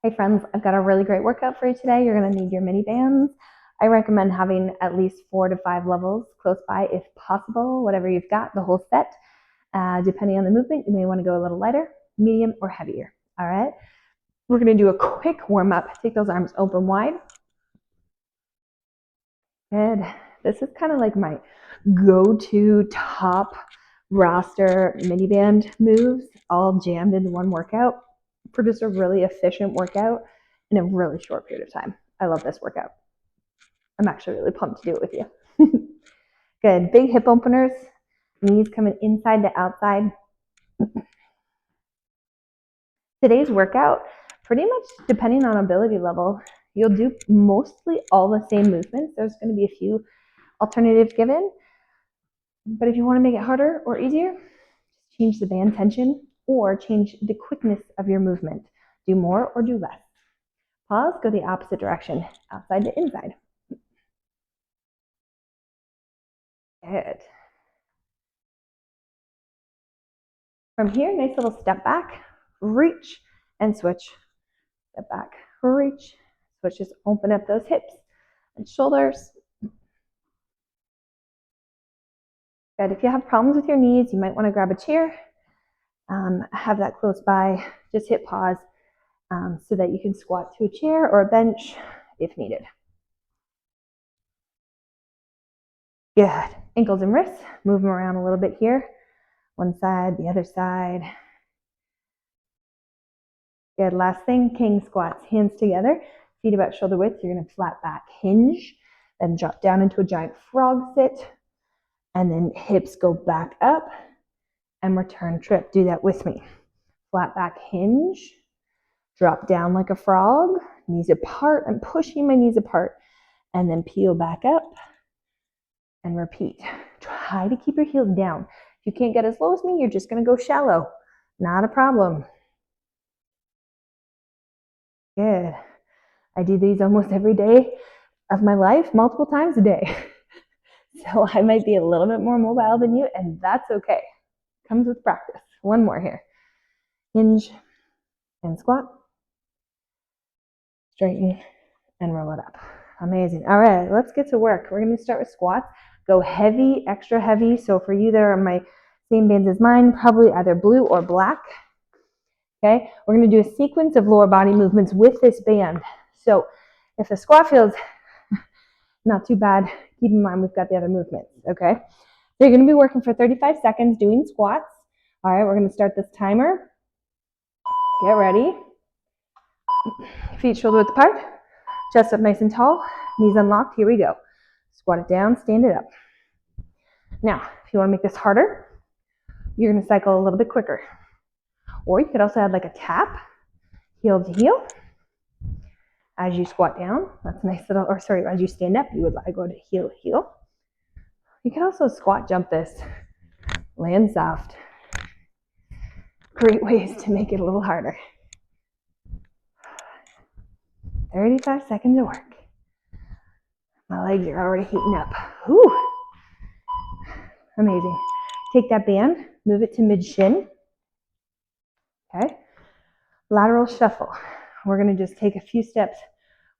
Hey friends, I've got a really great workout for you today. You're gonna need your mini bands. I recommend having at least 4 to 5 levels close by if possible, whatever you've got, the whole set. Depending on the movement, you may wanna go a little lighter, medium, or heavier, all right? We're gonna do a quick warm up. Take those arms open wide. Good. This is kind of like my go-to top roster mini band moves, all jammed into one workout for just a really efficient workout in a really short period of time. I love this workout. I'm actually really pumped to do it with you. Good. Big hip openers, knees coming inside to outside. Today's workout, pretty much depending on ability level, you'll do mostly all the same movements. There's going to be a few alternatives given, but if you want to make it harder or easier, change the band tension or change the quickness of your movement. Do more or do less. Pause, go the opposite direction, outside to inside. Good. From here, nice little step back, reach, and switch. Step back, reach, switch. Just open up those hips and shoulders. Good. If you have problems with your knees, you might want to grab a chair. Have that close by. Just hit pause so that you can squat to a chair or a bench if needed. Good. Ankles and wrists. Move them around a little bit here. One side, the other side. Good. Last thing, king squats. Hands together, feet about shoulder width. You're going to flat back hinge, then drop down into a giant frog sit, and then hips go back up and return trip. Do that with me. Flat back hinge, drop down like a frog, knees apart. I'm pushing my knees apart, and then peel back up and repeat. Try to keep your heels down. If you can't get as low as me, you're just going to go shallow. Not a problem. Good. I do these almost every day of my life, multiple times a day. So I might be a little bit more mobile than you, and that's okay. Comes with practice. One more here. Hinge and squat. Straighten and roll it up. Amazing. All right, let's get to work. We're going to start with squats. Go heavy, extra heavy. So for you that are my same bands as mine, probably either blue or black. Okay, we're going to do a sequence of lower body movements with this band. So if the squat feels not too bad, keep in mind we've got the other movements, okay? So you're going to be working for 35 seconds doing squats. All right, we're going to start this timer. Get ready. Feet shoulder width apart, chest up nice and tall, knees unlocked. Here we go. Squat it down, stand it up. Now, if you want to make this harder, you're going to cycle a little bit quicker. Or you could also add like a tap, heel to heel. As you squat down, that's a nice little, or sorry, as you stand up, you would go to heel to heel. You can also squat jump this, land soft. Great ways to make it a little harder. 35 seconds of work. My legs are already heating up. Whew. Amazing. Take that band, move it to mid shin. Okay. Lateral shuffle. We're going to just take a few steps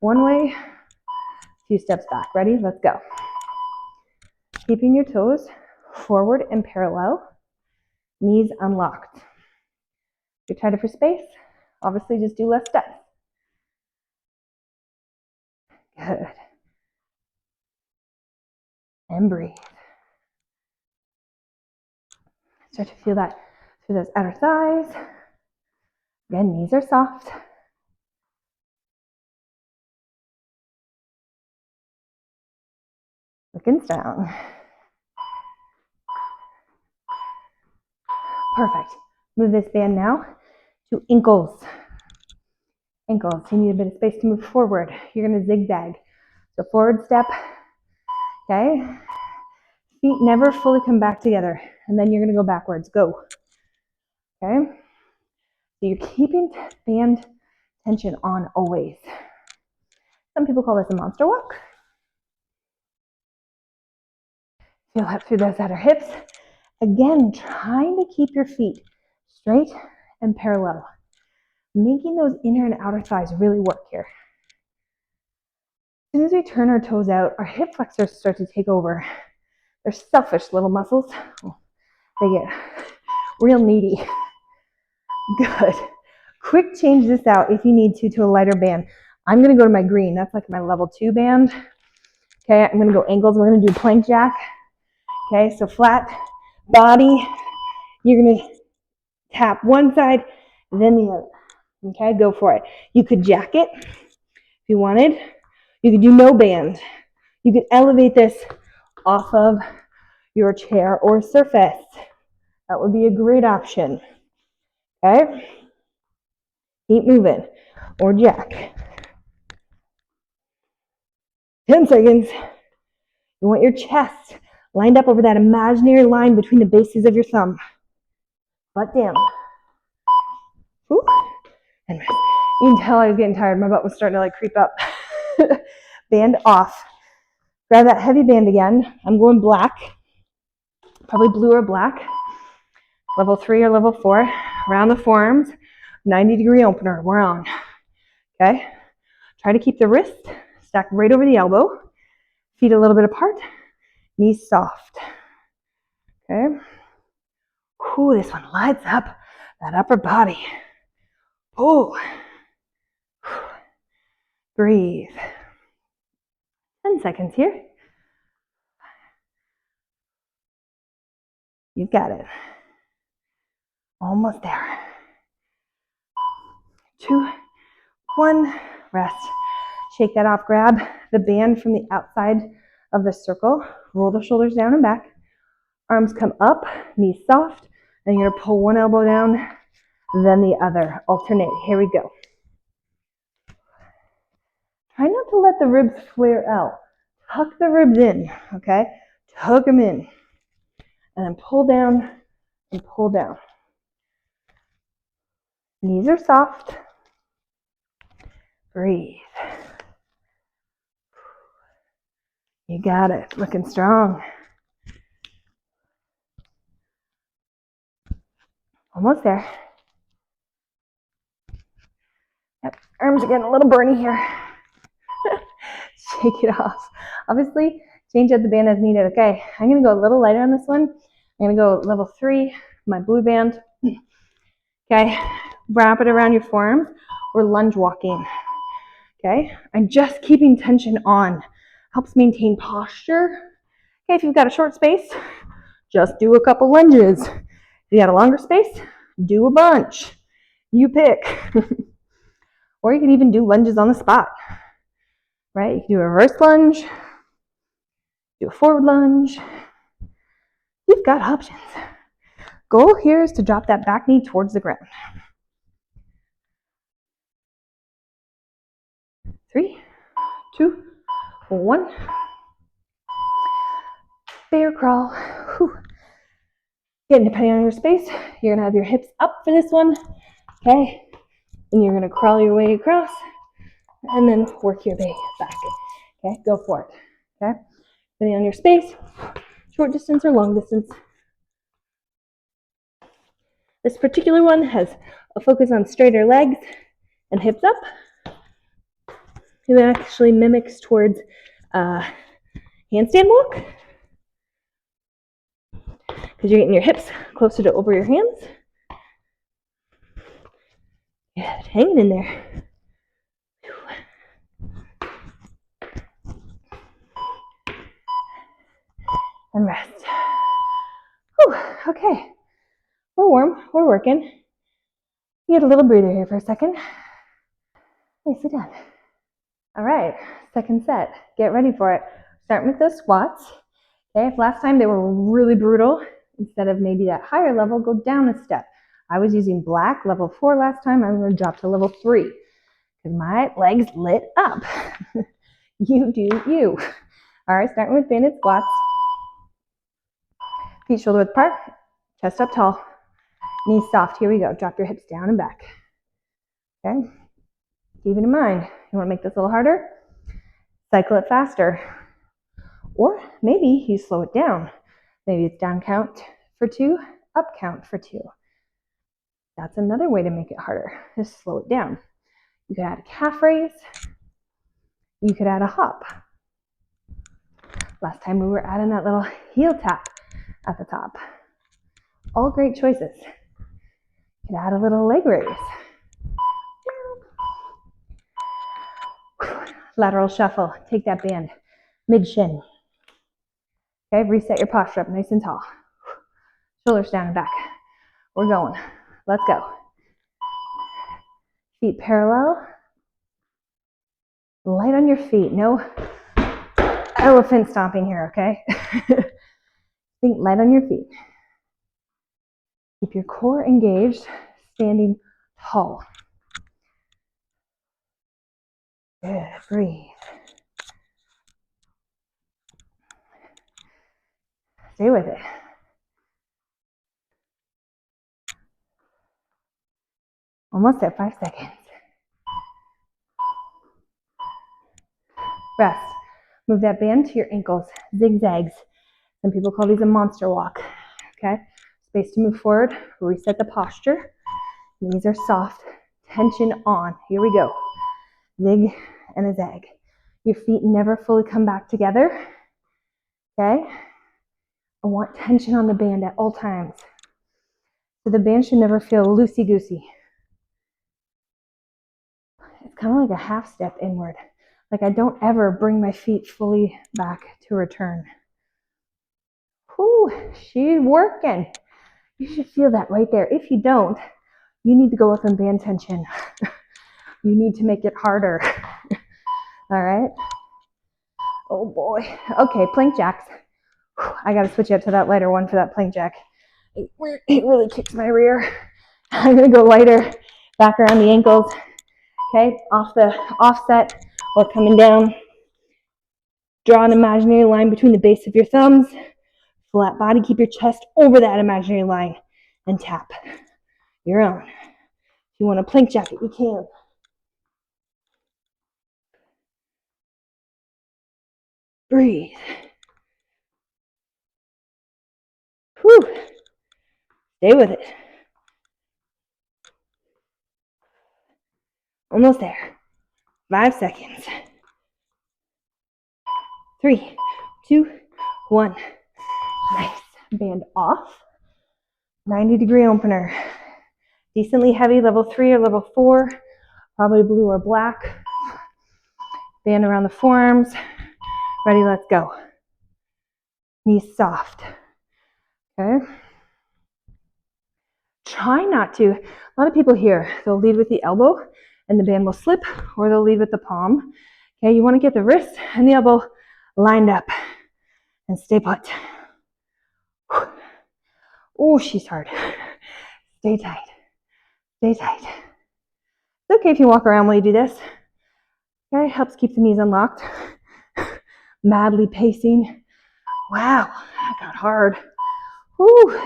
one way, a few steps back. Ready? Let's go. Keeping your toes forward and parallel, knees unlocked. If you're tighter for space, obviously just do less steps. Good. And breathe. Start to feel that through those outer thighs. Again, knees are soft. Looking strong. Perfect. Move this band now to ankles. Ankles. You need a bit of space to move forward. You're going to zigzag. So forward step. Okay. Feet never fully come back together. And then you're going to go backwards. Go. Okay. So you're keeping band tension on always. Some people call this a monster walk. Feel up through those outer hips. Again, trying to keep your feet straight and parallel. making those inner and outer thighs really work here. As soon as we turn our toes out, our hip flexors start to take over. They're selfish little muscles. They get real needy. Good. Quick change this out if you need to a lighter band. I'm going to go to my green. That's like my level 2 band. Okay, I'm going to go ankles. We're going to do plank jack. Okay, so flat body. You're going to tap one side, then the other. Okay, go for it. You could jack it if you wanted. You could do no band. You could elevate this off of your chair or surface. That would be a great option. Okay, keep moving. Or jack. 10 seconds. You want your chest lined up over that imaginary line between the bases of your thumb. Butt down. Whew. And rest. You can tell I was getting tired. My butt was starting to like creep up. Band off. Grab that heavy band again. I'm going black. Probably blue or black. Level 3 or level 4. Around the forearms. 90-degree opener. We're on. Okay. Try to keep the wrist stacked right over the elbow. Feet a little bit apart. Knees soft. Okay. Ooh, this one lights up that upper body. Pull. Breathe. 10 seconds here. You've got it. Almost there. 2, 1, rest. Shake that off. Grab the band from the outside of the circle. Roll the shoulders down and back. Arms come up, knees soft. And you're going to pull one elbow down, then the other. Alternate. Here we go. Try not to let the ribs flare out. Tuck the ribs in, okay? Tuck them in. And then pull down and pull down. Knees are soft. Breathe. You got it. Looking strong. Almost there. Yep. Arms are getting a little burny here. Shake it off. Obviously, change out the band as needed. Okay, I'm going to go a little lighter on this one. I'm going to go level 3, my blue band. Okay, wrap it around your forearms. We're lunge walking. Okay, I'm just keeping tension on. Helps maintain posture. Okay, if you've got a short space, just do a couple lunges. If you got a longer space, do a bunch. You pick. Or you can even do lunges on the spot. Right? You can do a reverse lunge, do a forward lunge. You've got options. Goal here is to drop that back knee towards the ground. 3, 2, 1. Bear crawl. Whew. Again, depending on your space, you're going to have your hips up for this one. Okay. And you're going to crawl your way across and then work your way back. Okay. Go for it. Okay. Depending on your space, short distance or long distance. This particular one has a focus on straighter legs and hips up. It actually mimics towards handstand walk because you're getting your hips closer to over your hands. Yeah, hanging in there. And rest. Whew, okay. We're warm. We're working. You get a little breather here for a second. Nicely done. All right, second set. Get ready for it. Starting with those squats. Okay, if last time they were really brutal, instead of maybe that higher level, go down a step. I was using black, level 4 last time. I'm going to drop to level 3 because my legs lit up. You do you. All right, starting with banded squats. Feet shoulder width apart, chest up tall, knees soft. Here we go. Drop your hips down and back. Okay. Keeping in mind, you want to make this a little harder? Cycle it faster. Or maybe you slow it down. Maybe it's down count for 2, up count for 2. That's another way to make it harder, is slow it down. You could add a calf raise. You could add a hop. Last time we were adding that little heel tap at the top. All great choices. You could add a little leg raise. Lateral shuffle. Take that band mid-shin. Okay, reset your posture up nice and tall. Shoulders down and back. We're going. Let's go. Feet parallel. Light on your feet. No elephant stomping here, okay? Think light on your feet. Keep your core engaged, standing tall. Good, breathe. Stay with it. Almost at 5 seconds. Rest. Move that band to your ankles. Zigzags. Some people call these a monster walk. Okay? Space to move forward. Reset the posture. Knees are soft. Tension on. Here we go. Zig and a zag. Your feet never fully come back together. Okay? I want tension on the band at all times. So the band should never feel loosey-goosey. It's kind of like a half step inward. Like I don't ever bring my feet fully back to return. Whew, she's working. You should feel that right there. If you don't, you need to go up and band tension. You need to make it harder. All right? Oh boy. Okay, plank jacks. I got to switch up to that lighter one for that plank jack. It really kicks my rear. I'm going to go lighter, back around the ankles. Okay, off the offset or coming down. Draw an imaginary line between the base of your thumbs. Flat body, keep your chest over that imaginary line and tap. Your own. If you want a plank jack it, you can. Breathe. Whew. Stay with it. Almost there. 5 seconds. 3, 2, 1. Nice. Band off. 90-degree opener. Decently heavy, level 3 or level 4. Probably blue or black. Band around the forearms. Ready, let's go. Knees soft. Okay. Try not to. A lot of people here, they'll lead with the elbow and the band will slip, or they'll lead with the palm. Okay, you want to get the wrist and the elbow lined up and stay put. Oh, she's hard. Stay tight. Stay tight. It's okay if you walk around while you do this. Okay, helps keep the knees unlocked. Madly pacing. Wow, that got hard. Whew.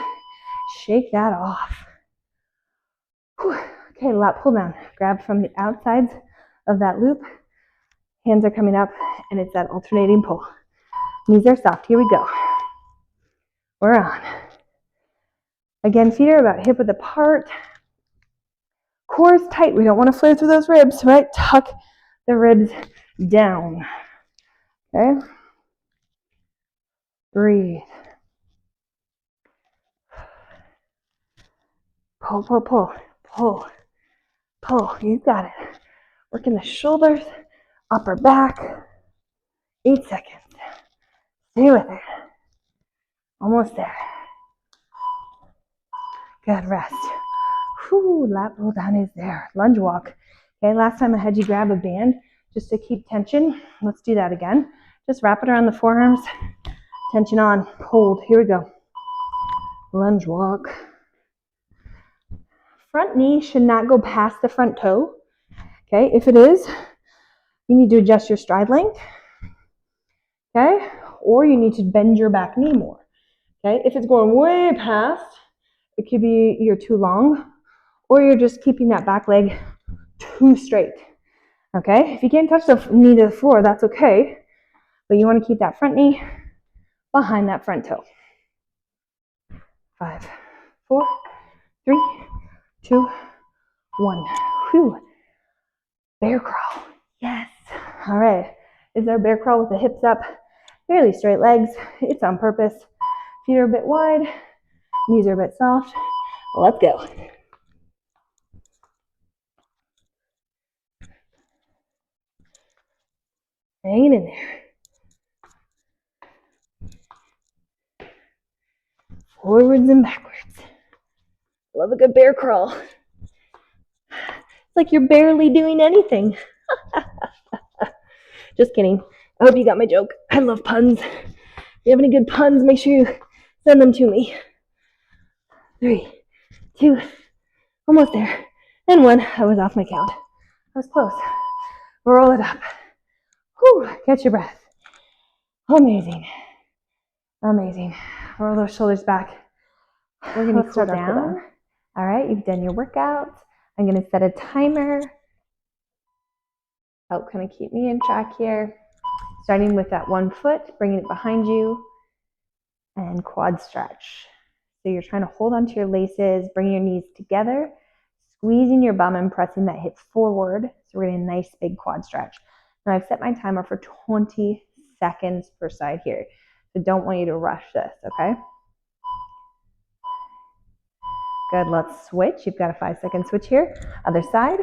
Shake that off. Whew. Okay, lat pull down. Grab from the outsides of that loop. Hands are coming up, and it's that alternating pull. Knees are soft. Here we go. We're on. Again, feet are about hip width apart. Core is tight. We don't want to flare through those ribs, right? Tuck the ribs down. Okay? Breathe. Pull, pull, pull, pull, pull. You got it. Working the shoulders, upper back. 8 seconds. Stay with it. Almost there. Good, rest. Whew, lat pull down is there. Lunge walk. Okay, last time I had you grab a band just to keep tension. Let's do that again. Just wrap it around the forearms. Tension on. Hold. Here we go. Lunge walk. Front knee should not go past the front toe. Okay, if it is, you need to adjust your stride length. Okay, or you need to bend your back knee more. Okay, if it's going way past, it could be you're too long, or you're just keeping that back leg too straight. Okay, if you can't touch the knee to the floor, that's okay, but you want to keep that front knee behind that front toe. 5, 4, 3, 2, 1. Whew. Bear crawl. Yes. All right. Is our bear crawl with the hips up, fairly straight legs. It's on purpose. Feet are a bit wide, knees are a bit soft. Let's go. Hanging in there. Forwards and backwards. Love a good bear crawl. It's like you're barely doing anything. Just kidding. I hope you got my joke. I love puns. If you have any good puns, make sure you send them to me. 3, 2, almost there. And 1. I was off my count. I was close. Roll it up. Whew, catch your breath. Amazing. Amazing. Roll those shoulders back. We're going to cool down. All right, you've done your workout. I'm going to set a timer. Help kind of keep me in track here. Starting with that 1 foot, bringing it behind you, and quad stretch. So you're trying to hold onto your laces, bring your knees together, squeezing your bum and pressing that hip forward. So we're getting a nice big quad stretch. Now I've set my timer for 20 seconds per side here. So don't want you to rush this, okay? Good, let's switch. You've got a 5-second switch here. Other side,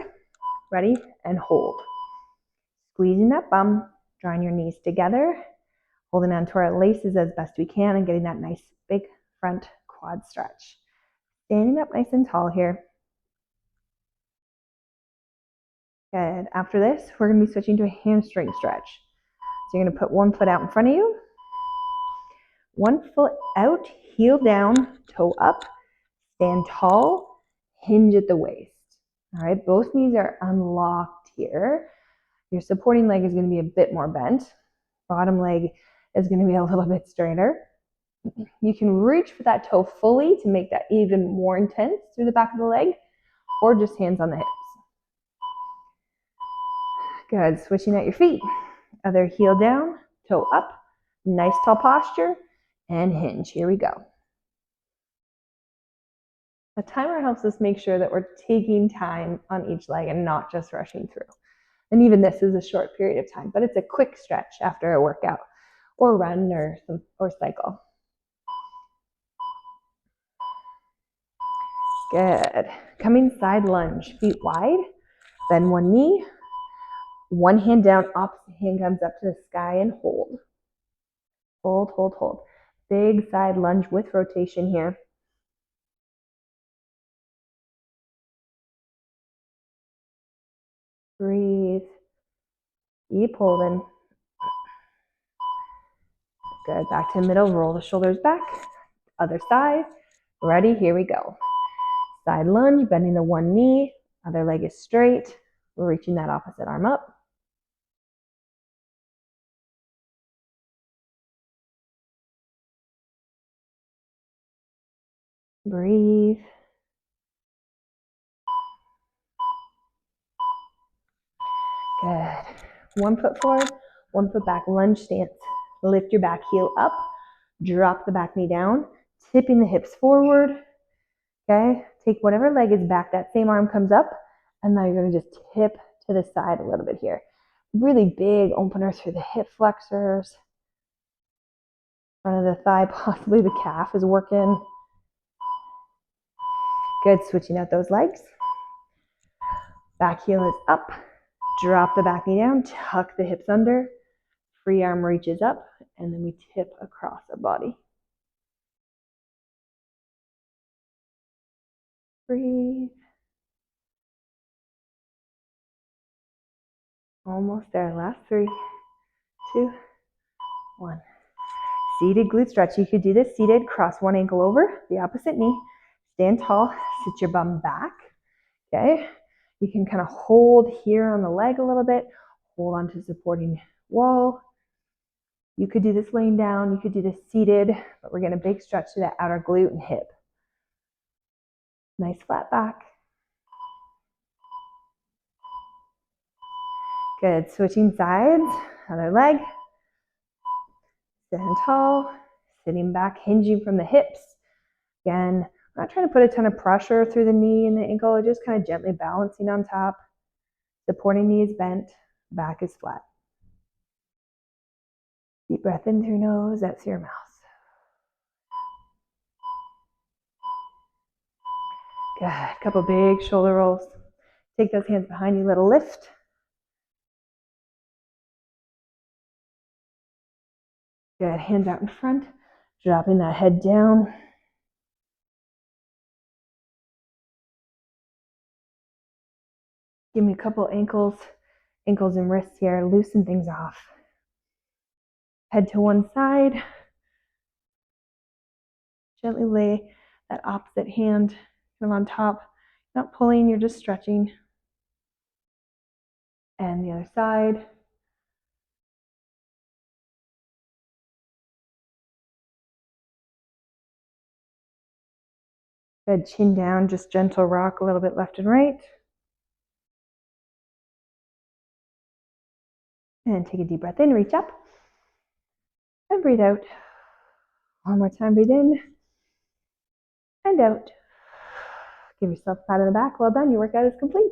ready, and hold. Squeezing that bum, drawing your knees together, holding on to our laces as best we can and getting that nice big front quad stretch. Standing up nice and tall here. Good. After this, we're going to be switching to a hamstring stretch. So you're going to put 1 foot out in front of you, 1 foot out, heel down, toe up, stand tall, hinge at the waist. All right, both knees are unlocked here. Your supporting leg is going to be a bit more bent. Bottom leg is going to be a little bit straighter. You can reach for that toe fully to make that even more intense through the back of the leg, or just hands on the hips. Good, switching at your feet. Other heel down, toe up, nice tall posture, and hinge. Here we go. The timer helps us make sure that we're taking time on each leg and not just rushing through. And even this is a short period of time, but it's a quick stretch after a workout or run or cycle. Good. Coming side lunge, feet wide, bend 1 knee, 1 hand down, opposite hand comes up to the sky and hold. Hold, hold, hold. Big side lunge with rotation here. Breathe. Keep holding. Good. Back to the middle. Roll the shoulders back. Other side. Ready? Here we go. Side lunge, bending the 1 knee. Other leg is straight. We're reaching that opposite arm up. Breathe. Good. 1 foot forward, 1 foot back, lunge stance. Lift your back heel up, drop the back knee down, tipping the hips forward. Okay, take whatever leg is back, that same arm comes up, and now you're going to just tip to the side a little bit here. Really big opener through the hip flexors. Front of the thigh, possibly the calf is working. Good, switching out those legs. Back heel is up. Drop the back knee down, tuck the hips under, free arm reaches up, and then we tip across our body. Breathe. Almost there. Last 3, 2, 1. Seated glute stretch. You could do this seated, cross 1 ankle over the opposite knee, stand tall, sit your bum back. Okay. You can kind of hold here on the leg a little bit, hold on to supporting wall. You could do this laying down, you could do this seated, but we're getting a big stretch to that outer glute and hip. Nice flat back. Good, switching sides, other leg. Stand tall, sitting back, hinging from the hips. Again, I'm not trying to put a ton of pressure through the knee and the ankle, just kind of gently balancing on top. Supporting knee is bent, back is flat. Deep breath in through nose, out through your mouth. Good. Couple big shoulder rolls. Take those hands behind you, little lift. Good. Hands out in front. Dropping that head down. Give me a couple ankles and wrists here. Loosen things off. Head to one side. Gently lay that opposite hand kind of on top. Not pulling, you're just stretching. And the other side. Good. Chin down, just gentle rock a little bit left and right. And take a deep breath in, reach up. And breathe out. One more time, breathe in. And out. Give yourself a pat on the back. Well done, your workout is complete.